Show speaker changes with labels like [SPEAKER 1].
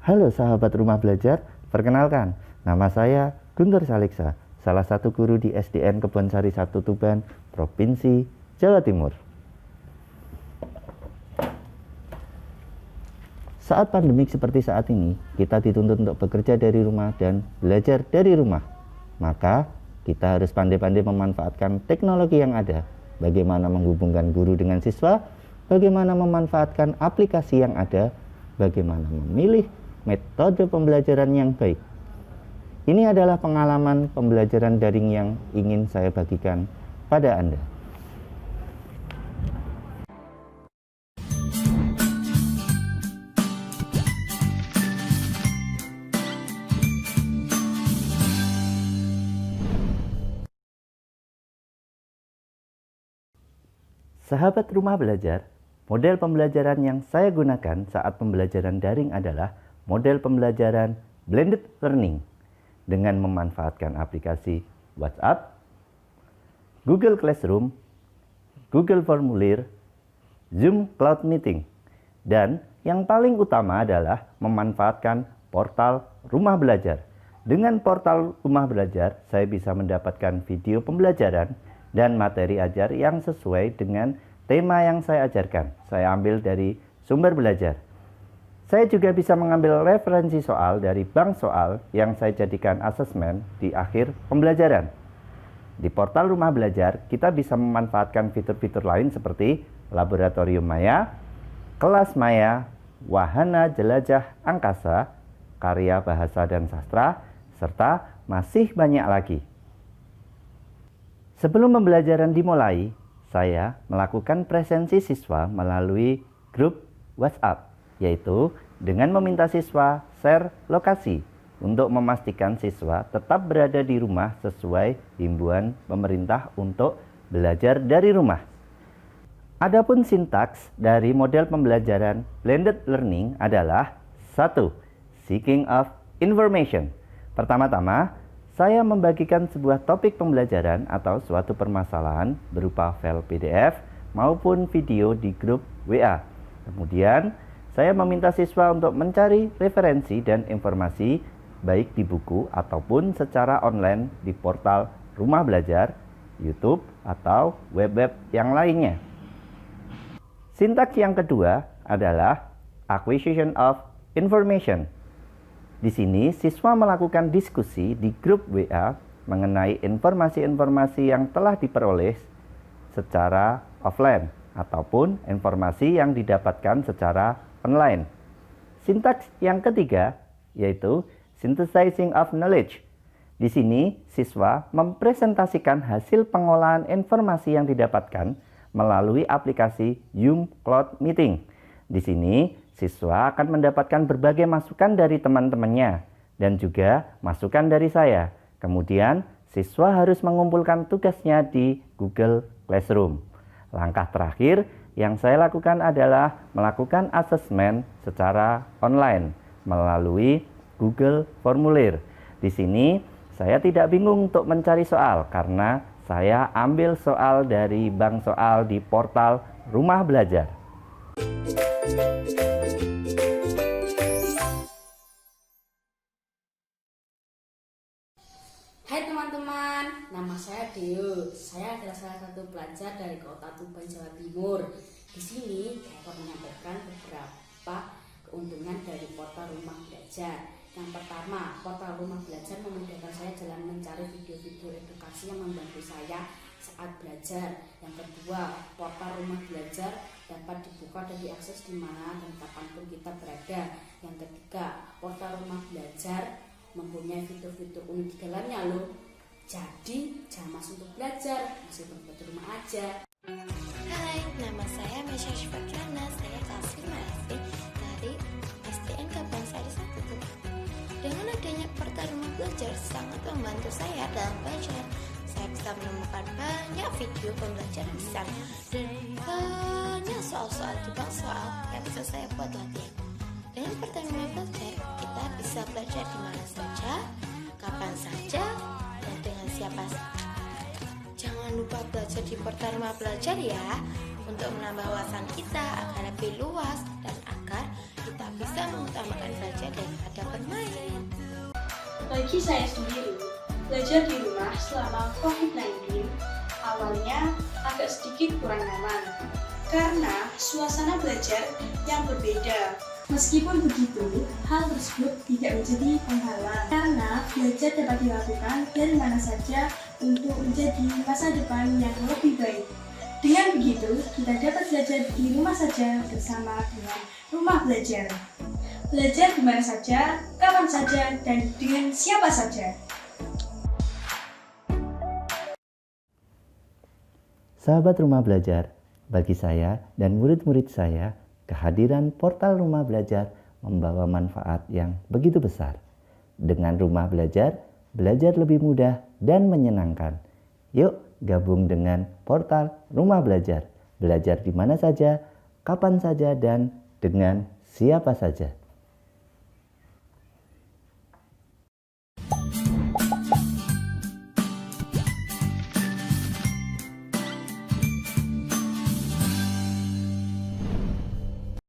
[SPEAKER 1] Halo sahabat rumah belajar, perkenalkan, nama saya Guntur Saliksa, salah satu guru di SDN Kebonsari 1 Tuban, Provinsi Jawa Timur. Saat pandemik seperti saat ini, kita dituntut untuk bekerja dari rumah dan belajar dari rumah. Maka, kita harus pandai-pandai memanfaatkan teknologi yang ada. Bagaimana menghubungkan guru dengan siswa, bagaimana memanfaatkan aplikasi yang ada, bagaimana memilih metode pembelajaran yang baik. Ini adalah pengalaman pembelajaran daring yang ingin saya bagikan pada Anda. Sahabat rumah belajar, model pembelajaran yang saya gunakan saat pembelajaran daring adalah model pembelajaran blended learning dengan memanfaatkan aplikasi WhatsApp, Google Classroom, Google Formulir, Zoom Cloud Meeting, dan yang paling utama adalah memanfaatkan portal rumah belajar. Dengan portal rumah belajar, saya bisa mendapatkan video pembelajaran dan materi ajar yang sesuai dengan tema yang saya ajarkan. Saya ambil dari sumber belajar. Saya juga bisa mengambil referensi soal dari bank soal yang saya jadikan asesmen di akhir pembelajaran. Di portal rumah belajar, kita bisa memanfaatkan fitur-fitur lain seperti laboratorium maya, kelas maya, wahana jelajah angkasa, karya bahasa dan sastra, serta masih banyak lagi. Sebelum pembelajaran dimulai, saya melakukan presensi siswa melalui grup WhatsApp, yaitu dengan meminta siswa share lokasi untuk memastikan siswa tetap berada di rumah sesuai himbauan pemerintah untuk belajar dari rumah. Adapun sintaks dari model pembelajaran blended learning adalah 1. Seeking of information. Pertama-tama, saya membagikan sebuah topik pembelajaran atau suatu permasalahan berupa file PDF maupun video di grup WA. Kemudian, saya meminta siswa untuk mencari referensi dan informasi baik di buku ataupun secara online di portal rumah belajar, YouTube, atau web-web yang lainnya. Sintaks yang kedua adalah acquisition of information. Di sini, siswa melakukan diskusi di grup WA mengenai informasi-informasi yang telah diperoleh secara offline ataupun informasi yang didapatkan secara online. Sintaks yang ketiga yaitu synthesizing of knowledge. Di sini, siswa mempresentasikan hasil pengolahan informasi yang didapatkan melalui aplikasi Zoom Cloud Meeting. Di sini, siswa akan mendapatkan berbagai masukan dari teman-temannya dan juga masukan dari saya. Kemudian, siswa harus mengumpulkan tugasnya di Google Classroom. Langkah terakhir yang saya lakukan adalah melakukan asesmen secara online melalui Google Formulir. Di sini, saya tidak bingung untuk mencari soal karena saya ambil soal dari bank soal di portal rumah belajar.
[SPEAKER 2] Hai teman-teman, nama saya Deo. Saya adalah salah satu pelajar dari Kota Tuban, Jawa Timur. Di sini saya akan menyampaikan beberapa keuntungan dari portal rumah belajar. Yang pertama, portal rumah belajar memudahkan saya dalam mencari video-video edukasi yang membantu saya saat belajar. Yang kedua, portal rumah belajar dapat dibuka dan diakses di mana dan kapanpun kita berada. Yang ketiga, portal rumah belajar mempunyai fitur-fitur unik di dalamnya loh. Jadi jangan masuk untuk belajar, masih berbuat di rumah aja.
[SPEAKER 3] Hai, nama saya Mesya Syifakirana. Saya kelas 5 SD dari SDN Kebonsari 1 Tuban. Dengan adanya portal rumah belajar sangat membantu saya dalam belajar. Saya bisa menemukan banyak video pembelajaran di sana dan banyak soal-soal di bank soal yang bisa saya buat latihan. Dengan portal rumah belajar, kita bisa belajar di mana saja, kapan saja, dan dengan siapa saja. Jangan lupa belajar di portal rumah belajar ya, untuk menambah wawasan kita agar lebih luas dan agar kita bisa mengutamakan belajar dan
[SPEAKER 4] Bagi saya sendiri, belajar di rumah selama COVID-19 awalnya agak sedikit kurang nyaman karena suasana belajar yang berbeda. Meskipun begitu, hal tersebut tidak menjadi penghalang karena belajar dapat dilakukan dari mana saja untuk menjadi masa depan yang lebih baik. Dengan begitu, kita dapat belajar di rumah saja bersama dengan rumah belajar. Belajar di mana saja, kapan saja, dan dengan siapa saja.
[SPEAKER 1] Sahabat Rumah Belajar, bagi saya dan murid-murid saya, kehadiran portal Rumah Belajar membawa manfaat yang begitu besar. Dengan Rumah Belajar, belajar lebih mudah dan menyenangkan. Yuk gabung dengan portal Rumah Belajar. Belajar di mana saja, kapan saja, dan dengan siapa saja.